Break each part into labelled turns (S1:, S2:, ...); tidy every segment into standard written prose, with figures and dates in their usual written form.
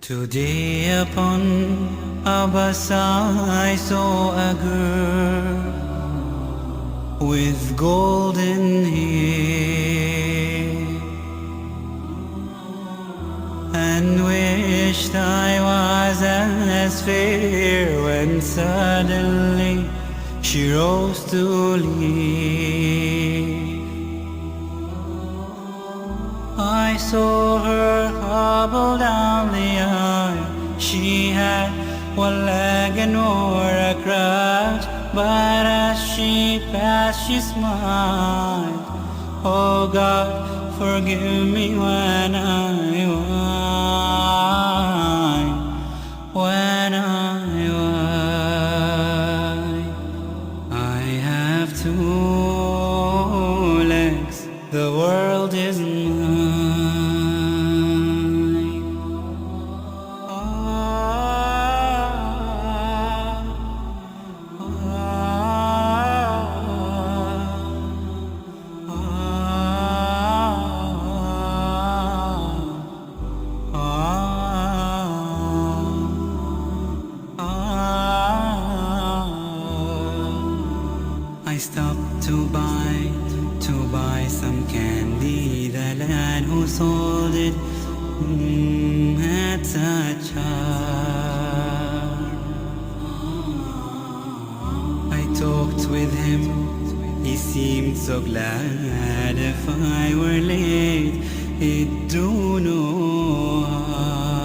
S1: Today upon a bus I saw a girl with golden hair, and wished I was as fair, when suddenly she rose to leave. I saw her hobble down the aisle. She had one leg and wore a crutch, but as she passed she smiled. Oh God, forgive me when I whine, when I whine. I have two legs, the world is mine. I stopped to buy some candy. The lad who sold it had such charm. I talked with him, he seemed so glad. If I were late, it'd do no harm.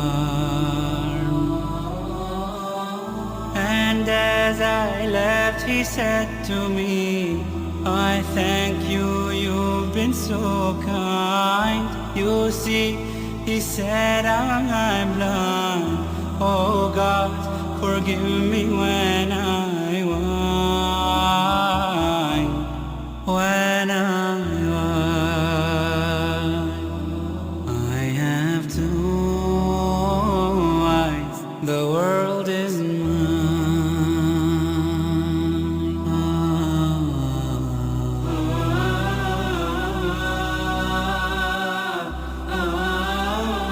S1: And as I left, he said to me, I thank you, you've been so kind. You see, he said, I'm blind. Oh God, forgive me when